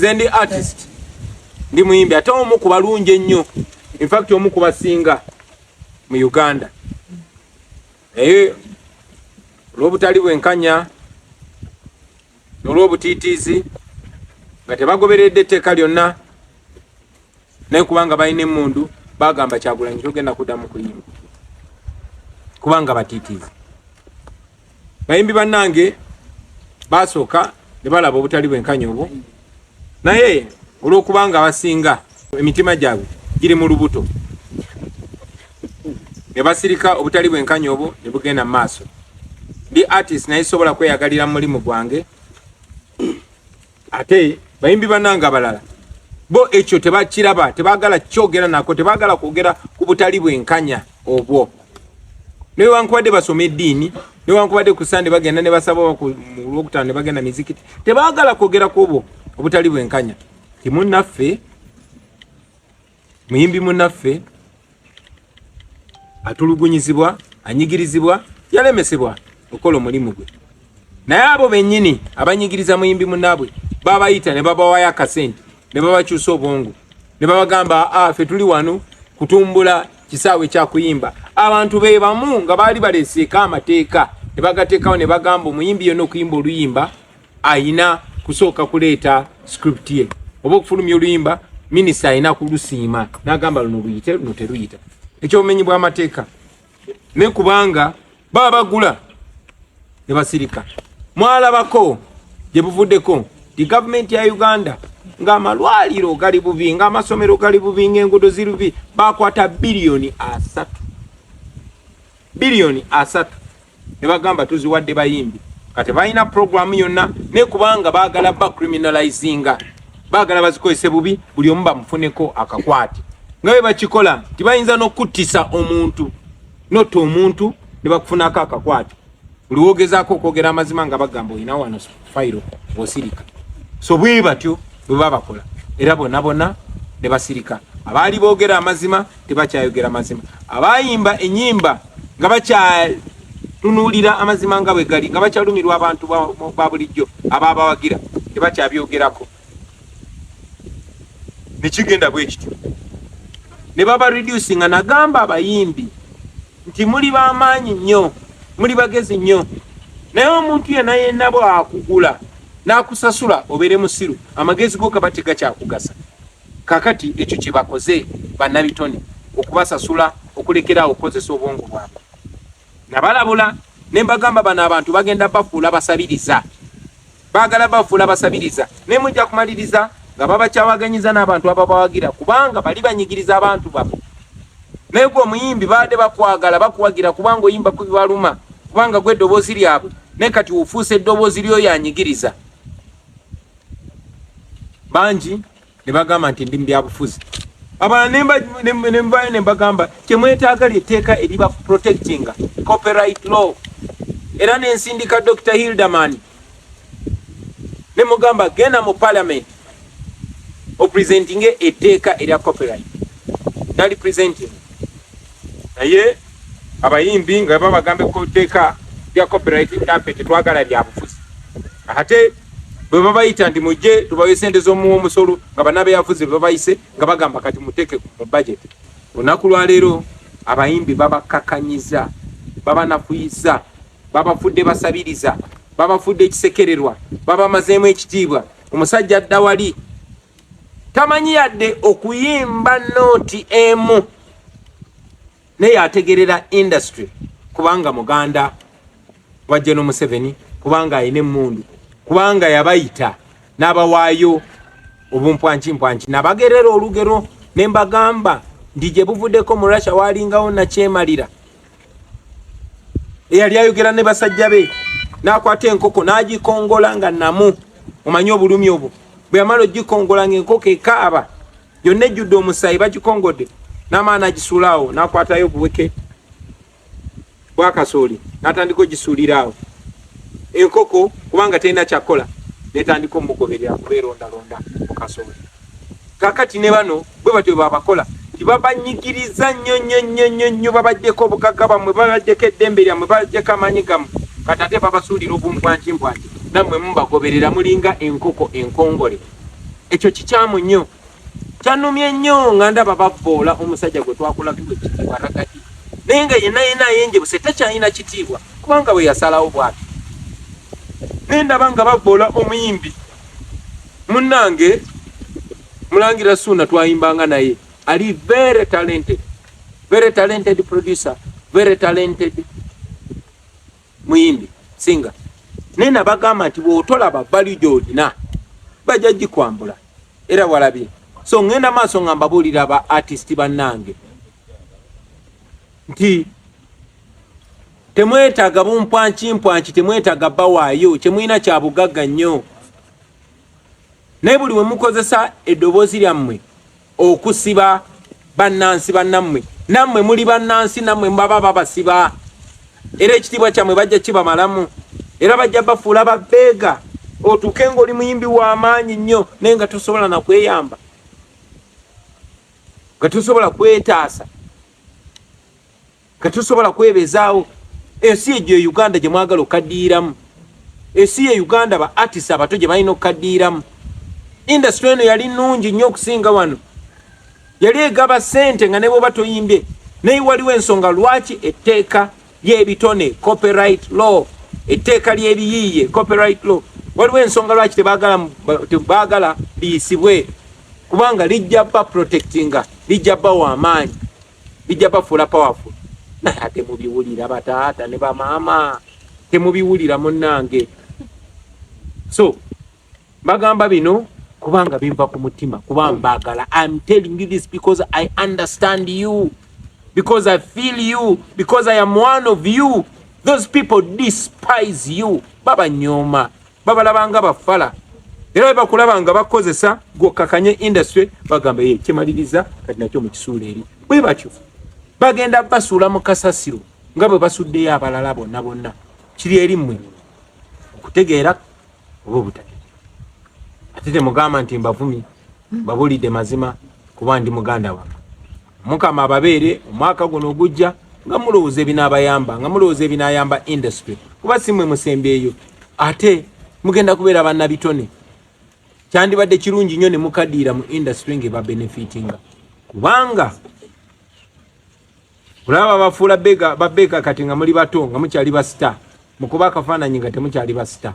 Zendi artist ndi muyimbi ate omu ku balungi ennyo, in fact omu ku basinga mu Uganda. Olw'obutali bwenkanya n'olw'obutiitiizi nga tebagoberedde etteeka lyonna naye kubanga balina emmundu bagamba Kyagulanyi togenda kuddamu kuyimba kubanga batiitiizi. Bayimbi bannange basooka ne balaba obutali bwenkanya obwo, naye olw'okubanga abasinga emitima gyabwe giri mu lubuto ne basirika obutali bwenkanya obwo ne bugenda mu maaso. Ndi artist naye sobola kweyagalira mu mulimu gwange, ate bayimbi bannange abalala bo ekyo tebakiraba, tebagala kyogera nako, tebagala kwogera ku butali bwenkanya obwo. Newankubadde basoma eddiini, newankubadde ku Sande bagenda ne basaba mu Lwokutaano ne bagenda mizikiti, tebagala kwogera ku obwo obutali bwenkanya. Timunnaffe muyimbi munnaffe atulugunyizibwa, anyigirizibwa, yalemesebwa okukola omulimu gwe, naye abo bennyini abanyigiriza muyimbi munnaabwe babayita ne babawayo akasente ne babakyusa obwongo ne babagamba ffe tuli wano kutumbula kisaawe kya kuyimba. Abantu be bamu nga baali baleseeko amateeka ne bagateekawo ne bagamba omuyimbi yonna okuyimba oluyimba ayina kusooka kuleeta script ye, oba okufulumya oluyimba minisita ayina kulusiima n'agamba luno luyite luno teruyita. Ekyobumenyi bw'amateeka ne kubanga baba bagula ne basirika. Mwalabako gye buvuddeko di gavumenti ya Uganda ng'amalwaliro gali bubi, ng'amasomero gali bubi, ng'enguudo ziri bubi, bakwata biliyoni 3 ne bagamba tuziwadde bayimbi. Kati balina programu yonna ne kubanga baagala ba criminalizinga, baagala bazikozese bubi, buli omu bamufuneko akakwate. Nga bwe bakikola tibayinza n'okuttisa omuntu, notta omuntu ne bakufunako akakwate. Buli wogezaako okwogera amazima nga bagamba olina wano fayiro bw'osirika. So bwe batyo bwe babakola, era bonna bonna ne basirika. Abaali boogera amazima tebakyayogera mazima, abayimba ennyimba nga bakyatunuulira amazima nga bwe gali, nga bakyalumirwa abantu ba bulijjo abaabawagira tebakyabyogerako. Ne kigenda bwe kityo ne baba reducing. Nagamba abayimbi nti muli b'amaanyi nnyo, muli bagezi nnyo, naye omuntu yenna bw'akugula n'akusasula obeere musiru, amagezi go kaba tegakyakugasa. Kakati ekyo kye bakoze bannabitone, okubasasula, okulekeraawo okukozesa obwongo bwabwe. Nabalabula ne mbagamba bano abantu bagenda bafuula basabiriza, baagala bafuula basabiriza, ne mujja kumaliriza nga babakyawaganyiza n'abantu ababawagira kubanga bali banyigiriza abantu babo. Naye gwe omuyimbi baadde bakwagala bakuwagira kubanga oyimba ku bibaluma, kubanga gwe eddoboozi lyabwe, naye kati ofuuse eddoboozi ly'oyo anyigiriza. Bangi ne bagamba nti ndi mu byabufuzi. Abalala ne mbagamba kyemwetaaga ly'etteeka eriba protectinga copyright law. Era n'ensindika Dr. Hilderman ne mugamba genda mu parliament opresentinge etteeka erya copyright. Nali presenting. Naye abayimbi nga babagambe ku tteeka lya copyright ntampe tetwagala lyabufuzi. Ate bwe babayita nti mujje tubawe sente z'omusolo nga bannabyabufuzi bwe babayise nga bagamba kati muteeke mu budget. Olunaku lwa leero abayimbi babakakanyiza, babanafuyiza, babafudde basabiriza, babafudde ekisekererwa, babamazeemu ekitiibwa. Omusajja adda wali tamanyi yadde okuyimba nooti emu, naye ategerera industry kubanga muganda wa General Museveni, kubanga ayina emmundu, kubanga yabayita n'abawaayo obumpwankimpwanki. Nabagerera olugero ne mbagamba nti gye buvuddeko mu Russia waalingawo Nakyemalira eyali ayogera ne basajja be n'akwata enkoko n'agikongola nga namu. Omanyi obulumi obwo? Bwe yamala ogikongola ng'enkoko ekaaba yonna ejjudde omusaayi, bagikongodde n'amaana agisuulaawo, n'akwatayo obuweke bwakasooli n'atandika ogisuuliraawo. Enkoko kubanga terina kyakola netandika omugoberera kubeerondalonda mu kasooli. Kakati ne bano bwe batyo babakola nti babanyigiriza nnyo, babagyeko obugagga bwammwe, babagyeko eddembe lyammwe, babagyeko amaanyi gammwe, kati ate babasuulira obumpwankimpwanki nammwe mubagoberera mulinga enkoko enkongole. ekyo kikyamu nnyo. Kyanumye nnyo nga ndaba bavvoola omusajja gwe twakulagibwa ekitiibwa Ragati. Naye nga yenna ayenjebuse takyalina kitiibwa kubanga bwe yasalawo bw'ati. Naye ndaba nga bavvoola omuyimbi munnange Mulangira Ssuuna twayimbanga naye. Ali very talented producer, very talented muyimbi singer. Naye nabagamba nti bw'otolaba value gy'olina bajja gikwambula era walabye. So ngenda maaso nga mbabuulira ba artist bannange nti temwetaaga bumpwanki, temwetaaga bawaayo, kyemulina kya bugagga nnyo. Naye buli we mukozesa eddoboozi lyammwe okusiba bannansi bannammwe, nammwe muli bannansi, nammwe baba babasiba. Era ekitiibwa kyammwe bajja kibamalamu, era bajja bafuula babbeega. Otuuke ng'oli muyimbi w'amaanyi nnyo naye nga tosobola na kweyamba, nga tosobola kwetaasa, nga tosobola kwebezaawo. Ensi egyo Uganda gye mwagala okaddiiramu, ensi ye Uganda ba artist abato gye balina okaddiiramu. Industry eno yali nnungi nnyo okusinga wano, yali egaba ssente nga ne bw'oba toyimbye. Naye waliwo ensonga lwaki etteeka ly'ebitone copyright law, etteeka ly'ebiyiiye copyright law, waliwo ensonga lwaki tebaagala liyisibwe, kubanga lijja ba protectinga, lijja ba w'amaanyi, lijja bafuula powerful. Naye ate mubiwulira bataata ne bamaama, temubiwulira munnange. So bagamba bino kubanga bimva ku mutima, kubanga mbagala. I'm telling you this because I understand you, because I feel you, because I am one of you. Those people despise you. Baba nyoma, baba labanga bafala. Era bakulabanga bakozesa gwokakanye industry bagamba ye kimaliriza kati nakyo mu kisuula eri. Bwe batyo bagenda basuula mu kasasiro nga bwe basuddeyo abalala bonna. Kiri eri mmwe okutegeera oba obutategeera. Ate temugamba nti mbavumi, babulidde mazima kuba ndi muganda wange. Mukama ababeere omwaka guno ogujja nga mulowooza ebinaabayamba, nga mulowooza ebinaayamba industry, kuba si mmwe musembeeyo. Ate mugenda kubeera bannabitone. Kyandibadde kirungi nnyo ne mukaddiira mu industry ng'eba benefitinga, kubanga olaba bafuula babbeeka kati nga muli bato nga mukyali ba star, mukuba akafaananyi nga temukyali ba star.